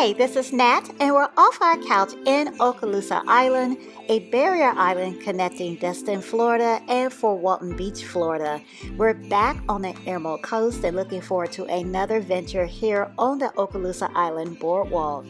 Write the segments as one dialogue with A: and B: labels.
A: Hey, this is Nat, and we're off our couch in Okaloosa Island, a barrier island connecting Destin, Florida, and Fort Walton Beach, Florida. We're back on the Emerald Coast and looking forward to another venture here on the Okaloosa Island Boardwalk.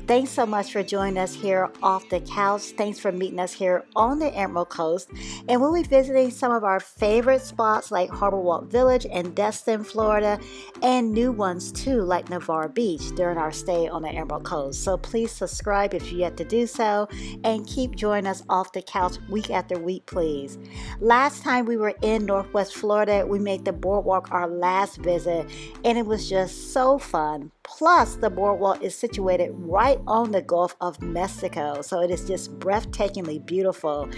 A: Thanks so much for joining us here off the couch. Thanks for meeting us here on the Emerald Coast. And we'll be visiting some of our favorite spots like Harbor Walk Village and Destin, Florida, and new ones too like Navarre Beach during our stay on the Emerald Coast. So please subscribe if you yet to do so and keep joining us off the couch week after week, please. Last time we were in Northwest Florida, we made the Boardwalk our last visit and it was just so fun. Plus, the Boardwalk is situated right on the Gulf of Mexico, so it is just breathtakingly beautiful.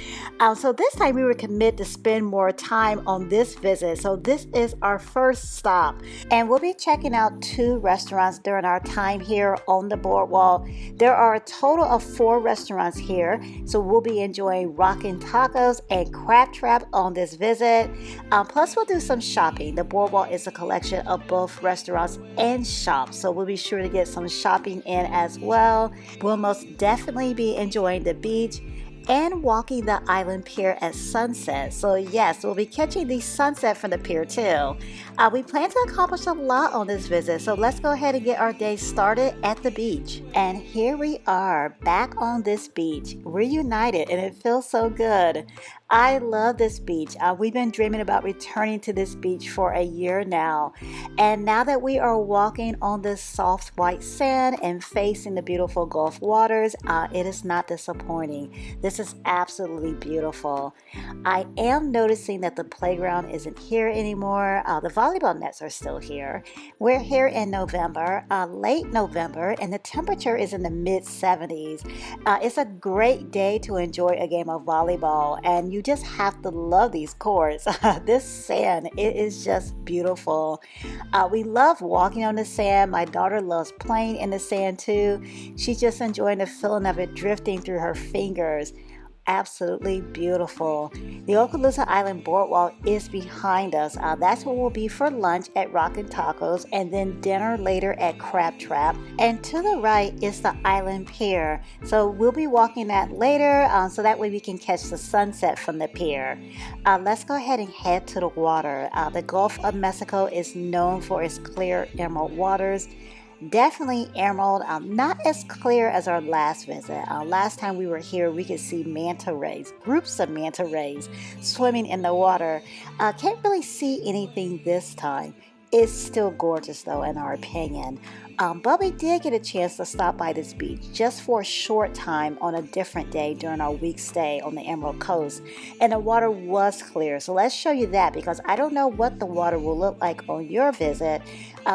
A: So this time we were committed to spend more time on this visit, so this is our first stop. And we'll be checking out 2 restaurants during our time here on the Boardwalk. There are a total of 4 restaurants here, so we'll be enjoying Rockin tacos and crab trap on this visit. Plus, we'll do some shopping. The Boardwalk is a collection of both restaurants and shops, so we'll be sure to get some shopping in as well. We'll most definitely be enjoying the beach and walking the Island Pier at sunset. So yes, we'll be catching the sunset from the pier too. We plan to accomplish a lot on this visit, so let's go ahead and get our day started at the beach. And here we are back on this beach, reunited, and it feels so good. I love this beach. We've been dreaming about returning to this beach for a year now. And now that we are walking on this soft white sand and facing the beautiful Gulf waters, it is not disappointing. This is absolutely beautiful. I am noticing that the playground isn't here anymore. The volleyball nets are still here. We're here in November, late November, and the temperature is in the mid-70s. It's a great day to enjoy a game of volleyball, and you just have to love these courts. This sand, it is just beautiful. We love walking on the sand. My daughter loves playing in the sand too. She's just enjoying the feeling of it drifting through her fingers. Absolutely beautiful. The Okaloosa Island Boardwalk is behind us. That's where we'll be for lunch at Rockin Tacos and then dinner later at Crab Trap. And to the right is the Island Pier. So we'll be walking that later so that way we can catch the sunset from the pier. Let's go ahead and head to the water. The Gulf of Mexico is known for its clear emerald waters. Definitely emerald, not as clear as our last visit. Last time we were here, we could see manta rays, groups of manta rays swimming in the water. Can't really see anything this time. It's still gorgeous though, in our opinion. But we did get a chance to stop by this beach just for a short time on a different day during our week stay on the Emerald Coast. And the water was clear. So let's show you that because I don't know what the water will look like on your visit.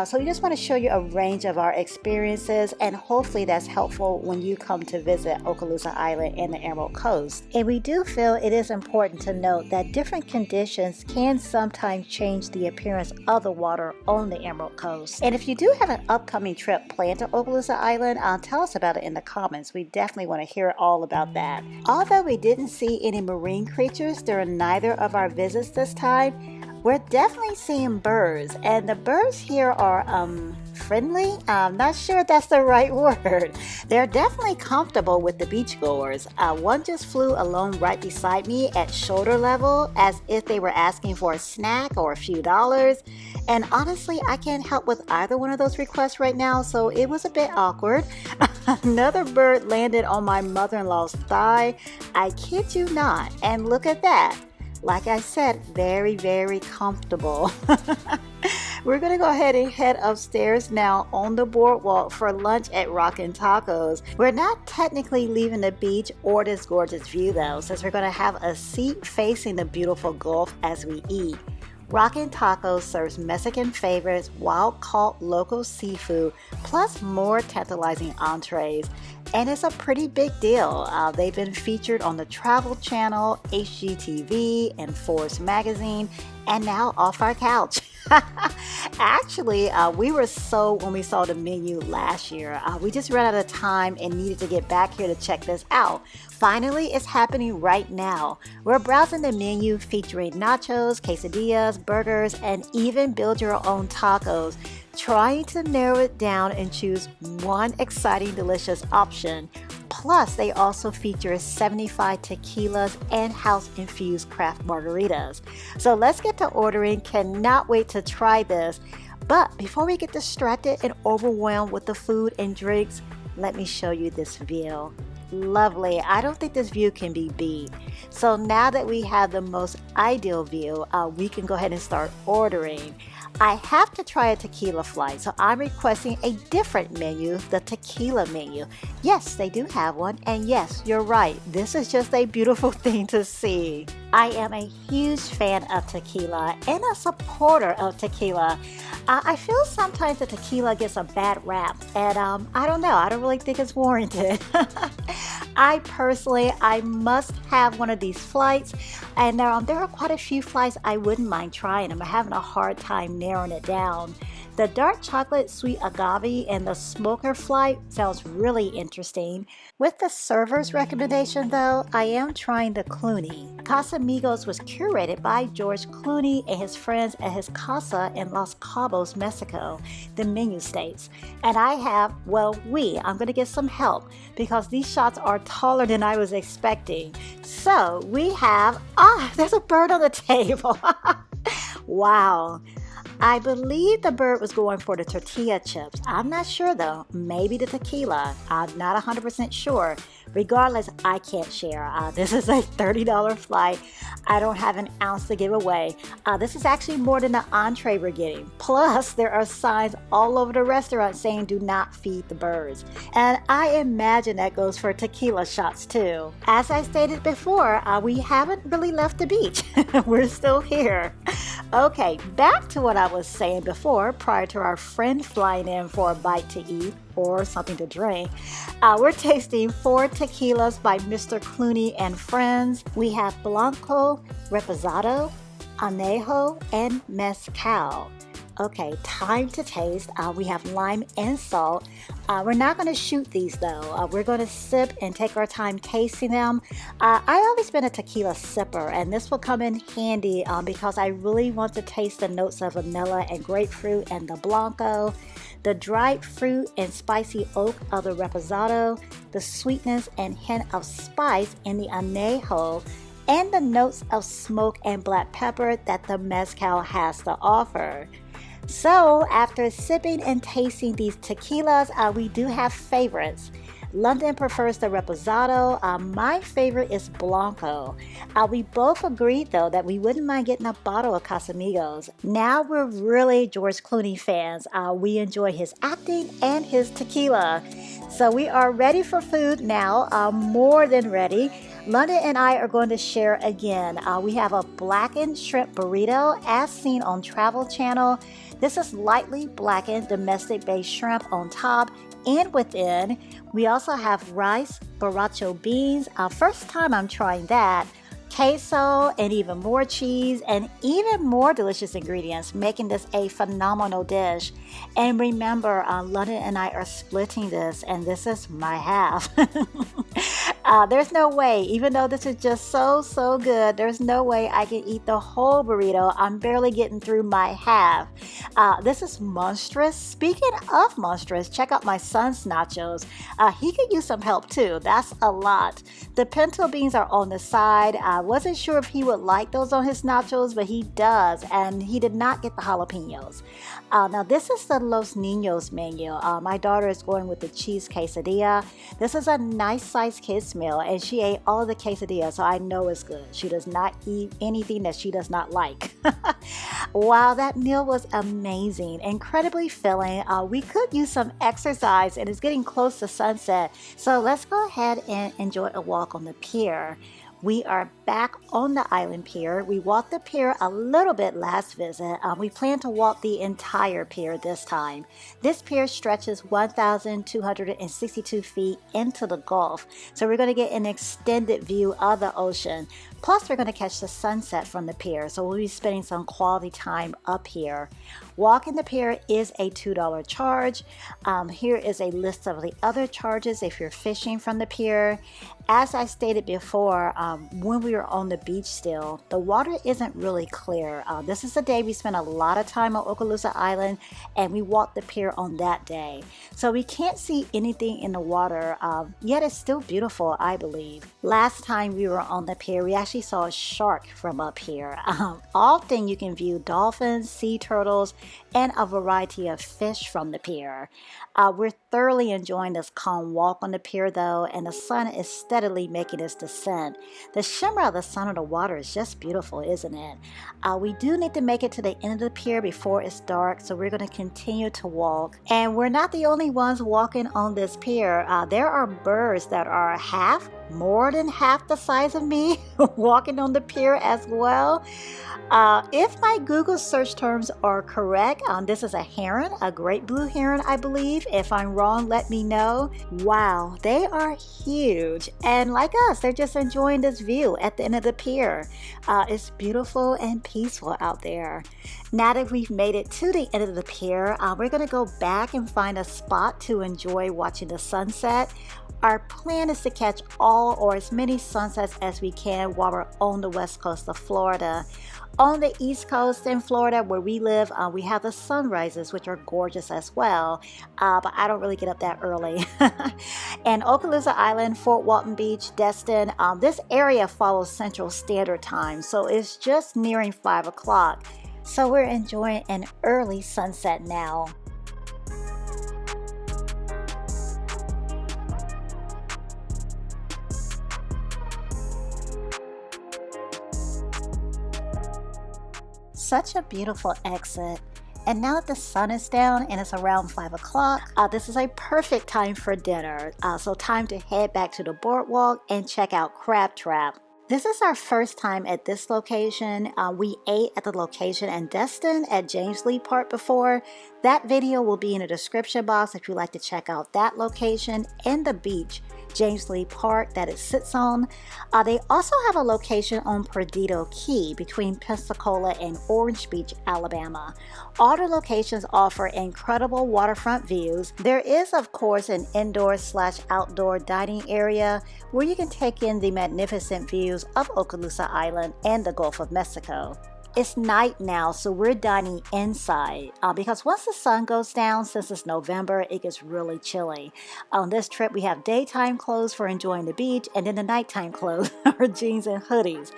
A: So we just want to show you a range of our experiences and hopefully that's helpful when you come to visit Okaloosa Island and the Emerald Coast. And we do feel it is important to note that different conditions can sometimes change the appearance of the water on the Emerald Coast. And if you do have an upcoming trip planned to Okaloosa Island, tell us about it in the comments. We definitely want to hear all about that. Although we didn't see any marine creatures during neither of our visits this time, we're definitely seeing birds, and the birds here are friendly. I'm not sure if that's the right word. They're definitely comfortable with the beachgoers. One just flew along right beside me at shoulder level as if they were asking for a snack or a few dollars. And honestly, I can't help with either one of those requests right now, so it was a bit awkward. Another bird landed on my mother-in-law's thigh. I kid you not. And look at that. Like I said, very, very comfortable. We're going to go ahead and head upstairs now on the boardwalk for lunch at Rockin Tacos. We're not technically leaving the beach or this gorgeous view though, since we're going to have a seat facing the beautiful Gulf as we eat. Rockin Tacos serves Mexican favorites, wild-caught local seafood, plus more tantalizing entrees. And it's a pretty big deal. They've been featured on the Travel Channel, HGTV, and Forbes magazine, and now off our couch. Actually, we were sold when we saw the menu last year. We just ran out of time and needed to get back here to check this out. Finally, it's happening right now. We're browsing the menu featuring nachos, quesadillas, burgers, and even build your own tacos. trying to narrow it down and choose one exciting, delicious option. Plus, they also feature 75 tequilas and house-infused craft margaritas. So let's get to ordering. Cannot wait to try this. But before we get distracted and overwhelmed with the food and drinks, let me show you this view. Lovely. I don't think this view can be beat. So now that we have the most ideal view, we can go ahead and start ordering. I have to try a tequila flight, so I'm requesting a different menu, the tequila menu. Yes, they do have one, and yes, you're right. This is just a beautiful thing to see. I am a huge fan of tequila and a supporter of tequila. I feel sometimes the tequila gets a bad rap, and I don't know. I don't really think it's warranted. I must have one of these flights, and there are quite a few flights I wouldn't mind trying. I'm having a hard time narrowing it down. The dark chocolate sweet agave and the smoker flight sounds really interesting. With the server's recommendation though, I am trying the Clooney. Casamigos was curated by George Clooney and his friends at his casa in Los Cabos, Mexico, the menu states. And I'm going to get some help because these shots are taller than I was expecting. So we have, there's a bird on the table. Wow. I believe the bird was going for the tortilla chips. I'm not sure though. Maybe the tequila. I'm not 100% sure. Regardless, I can't share. This is a $30 flight. I don't have an ounce to give away. This is actually more than the entree we're getting. Plus, there are signs all over the restaurant saying do not feed the birds. And I imagine that goes for tequila shots too. As I stated before, we haven't really left the beach. We're still here. Okay, back to what I was saying before, prior to our friend flying in for a bite to eat or something to drink. We're tasting 4 tequilas by Mr. Clooney and friends. We have Blanco, Reposado, Añejo, and Mezcal. Okay, time to taste. We have lime and salt. We're not going to shoot these though. We're going to sip and take our time tasting them. I always been a tequila sipper, and this will come in handy because I really want to taste the notes of vanilla and grapefruit and the Blanco, the dried fruit and spicy oak of the Reposado, the sweetness and hint of spice in the Añejo, and the notes of smoke and black pepper that the Mezcal has to offer. So after sipping and tasting these tequilas, we do have favorites. London prefers the Reposado. My favorite is Blanco. We both agreed though that we wouldn't mind getting a bottle of Casamigos. Now we're really George Clooney fans. We enjoy his acting and his tequila. So we are ready for food now, more than ready. London and I are going to share again. We have a blackened shrimp burrito as seen on Travel Channel. This is lightly blackened domestic-based shrimp on top and within. We also have rice, borracho beans. First time I'm trying that. Queso and even more cheese and even more delicious ingredients, making this a phenomenal dish. And remember, London and I are splitting this, and this is my half. There's no way, even though this is just so good, there's no way I can eat the whole burrito. I'm barely getting through my half. This is monstrous. Speaking of monstrous, check out my son's nachos. He could use some help too. That's a lot. The pinto beans are on the side. I wasn't sure if he would like those on his nachos, but he does, and he did not get the jalapenos. Now this is the Los Niños menu. My daughter is going with the cheese quesadilla. This is a nice sized kids meal, and she ate all of the quesadilla, so I know it's good. She does not eat anything that she does not like. Wow, that meal was amazing, incredibly filling. We could use some exercise, and it's getting close to sunset, so let's go ahead and enjoy a walk on the pier. We are back on the Island Pier. We walked the pier a little bit last visit. We plan to walk the entire pier this time. This pier stretches 1,262 feet into the Gulf, so we're going to get an extended view of the ocean. Plus, we're going to catch the sunset from the pier, so we'll be spending some quality time up here. Walking the pier is a $2 charge. Here is a list of the other charges if you're fishing from the pier. As I stated before, when we were on the beach still, the water isn't really clear. This is the day we spent a lot of time on Okaloosa Island, and we walked the pier on that day. So we can't see anything in the water, yet it's still beautiful, I believe. Last time we were on the pier, we actually saw a shark from up here. Often you can view dolphins, sea turtles, and a variety of fish from the pier. We're thoroughly enjoying this calm walk on the pier though, and the sun is steadily making its descent. The shimmer of the sun on the water is just beautiful, isn't it? We do need to make it to the end of the pier before it's dark, so we're going to continue to walk. And we're not the only ones walking on this pier. There are birds that are more than half the size of me walking on the pier as well. If my Google search terms are correct, this is a heron, a great blue heron, I believe. If I'm wrong, let me know. Wow, they are huge. And like us, they're just enjoying this view at the end of the pier. It's beautiful and peaceful out there. Now that we've made it to the end of the pier, we're going to go back and find a spot to enjoy watching the sunset. Our plan is to catch all or as many sunsets as we can while we're on the west coast of Florida. On the east coast in Florida where we live, we have the sunrises, which are gorgeous as well, but I don't really get up that early. And Okaloosa Island, Fort Walton Beach, Destin, this area follows Central Standard Time, so it's just nearing 5 o'clock. So we're enjoying an early sunset now. Such a beautiful exit. And now that the sun is down and it's around 5 o'clock, this is a perfect time for dinner. So time to head back to the boardwalk and check out Crab Trap. This is our first time at this location. We ate at the location in Destin at James Lee Park before. That video will be in the description box if you'd like to check out that location and the beach, James Lee Park, that it sits on. They also have a location on Perdido Key between Pensacola and Orange Beach, Alabama. All the locations offer incredible waterfront views. There is, of course, an indoor/outdoor dining area where you can take in the magnificent views of Okaloosa Island and the Gulf of Mexico. It's night now, so we're dining inside because once the sun goes down, since it's November, it gets really chilly. On this trip, we have daytime clothes for enjoying the beach, and then the nighttime clothes are jeans and hoodies.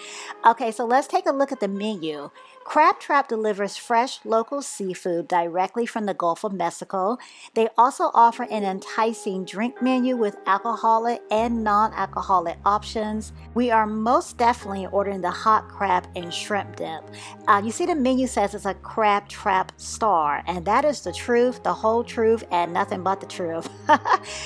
A: Okay, so let's take a look at the menu. Crab Trap delivers fresh local seafood directly from the Gulf of Mexico. They also offer an enticing drink menu with alcoholic and non-alcoholic options. We are most definitely ordering the hot crab and shrimp dip. You see the menu says it's a Crab Trap star, and that is the truth, the whole truth, and nothing but the truth.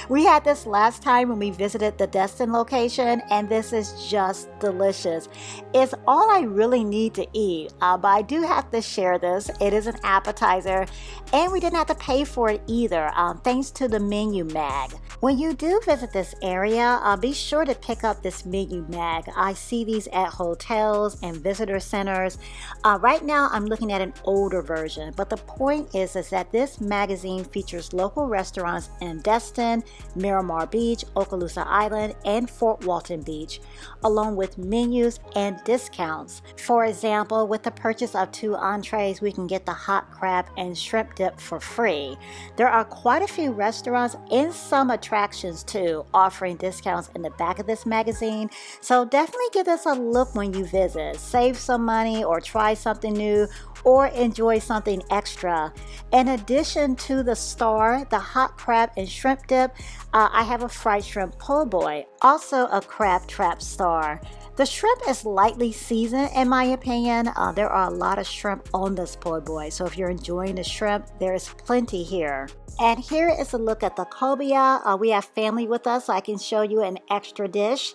A: We had this last time when we visited the Destin location, and this is just delicious. It's all I really need to eat, but I do have to share this. It is an appetizer, and we didn't have to pay for it either, thanks to the menu mag. When you do visit this area, be sure to pick up this menu mag. I see these at hotels and visitor centers. Right now, I'm looking at an older version, but the point is that this magazine features local restaurants in Destin, Miramar Beach, Okaloosa Island, and Fort Walton Beach, along with menus and discounts. For example, with the purchase of 2 entrees, we can get the hot crab and shrimp dip for free. There are quite a few restaurants and some attractions too, offering discounts in the back of this magazine. So definitely give this a look when you visit. Save some money or try something new or enjoy something extra. In addition to the star, the hot crab and shrimp dip, I have a fried shrimp po' boy, also a Crab Trap star. The shrimp is lightly seasoned in my opinion. There are a lot of shrimp on this po' boy, so if you're enjoying the shrimp, there is plenty here. And here is a look at the cobia. We have family with us, so I can show you an extra dish.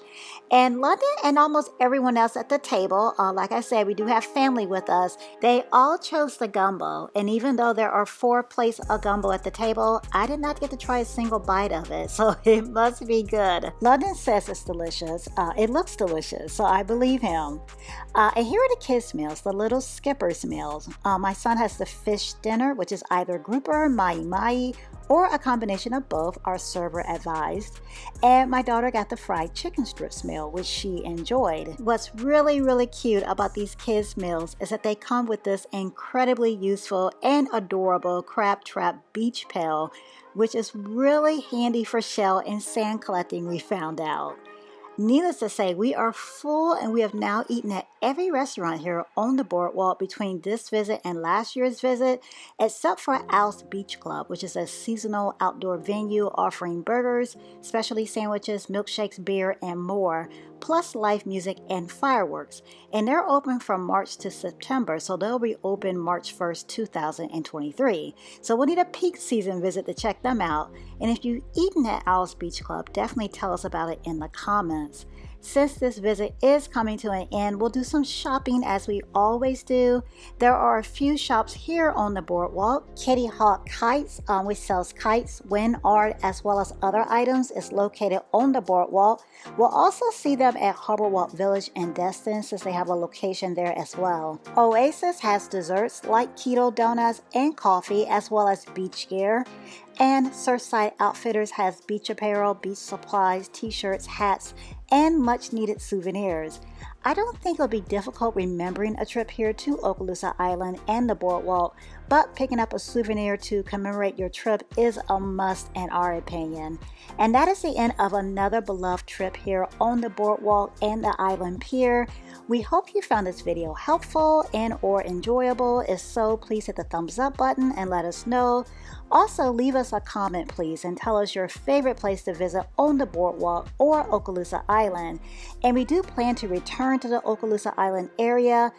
A: And London and almost everyone else at the table, like I said, we do have family with us. They all chose the gumbo, and even though there are 4 plates of gumbo at the table, I did not get to try a single bite of it, so it must be good. London says it's delicious. It looks delicious, so I believe him. And here are the kids' meals, the little skipper's meals. My son has the fish dinner, which is either grouper, mahi-mahi, or a combination of both, our server advised. And my daughter got the fried chicken strips meal, which she enjoyed. What's really cute about these kids' meals is that they come with this incredibly useful and adorable crab trap beach pail, which is really handy for shell and sand collecting, we found out. Needless to say, we are full and we have now eaten at every restaurant here on the boardwalk between this visit and last year's visit, except for Al's Beach Club, which is a seasonal outdoor venue offering burgers, specialty sandwiches, milkshakes, beer, and more, plus live music and fireworks. And they're open from March to September, so they'll be open March 1st, 2023. So we'll need a peak season visit to check them out. And if you've eaten at Al's Beach Club, definitely tell us about it in the comments. Since this visit is coming to an end, we'll do some shopping as we always do. There are a few shops here on the boardwalk. Kitty Hawk Kites, which sells kites, wind art, as well as other items, is located on the boardwalk. We'll also see them at Harbor Walk Village in Destin, since they have a location there as well. Oasis has desserts like keto donuts and coffee, as well as beach gear. And Surfside Outfitters has beach apparel, beach supplies, t-shirts, hats, and much needed souvenirs. I don't think it'll be difficult remembering a trip here to Okaloosa Island and the boardwalk, but picking up a souvenir to commemorate your trip is a must in our opinion. And that is the end of another beloved trip here on the boardwalk and the Island Pier. We hope you found this video helpful and or enjoyable. If so, please hit the thumbs up button and let us know. Also, leave us a comment please and tell us your favorite place to visit on the boardwalk or Okaloosa Island. And we do plan to return to the Okaloosa Island area,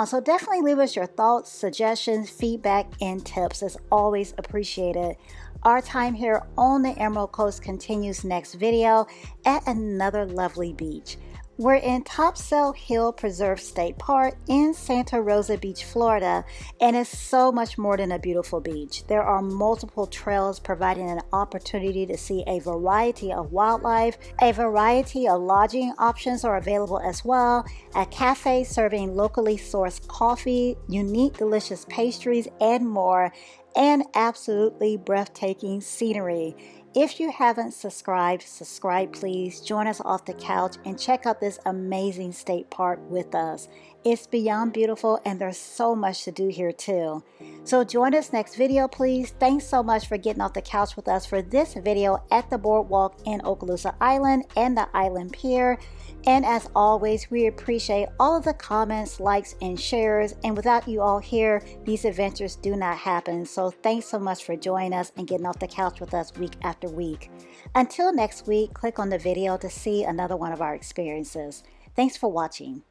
A: so definitely leave us your thoughts, suggestions, feedback, and tips. It's always appreciated. Our time here on the Emerald Coast continues next video at another lovely beach. We're in Topsail Hill Preserve State Park in Santa Rosa Beach, Florida, and it's so much more than a beautiful beach. There are multiple trails providing an opportunity to see a variety of wildlife. A variety of lodging options are available as well. A cafe serving locally sourced coffee, unique delicious pastries, and more, and absolutely breathtaking scenery. If you haven't subscribed, subscribe please. Join us off the couch and check out this amazing state park with us. It's beyond beautiful and there's so much to do here too. So join us next video please. Thanks so much for getting off the couch with us for this video at the boardwalk in Okaloosa Island and the Island Pier. And as always, we appreciate all of the comments, likes, and shares. And without you all here, these adventures do not happen. So thanks so much for joining us and getting off the couch with us week after week. Until next week, click on the video to see another one of our experiences. Thanks for watching.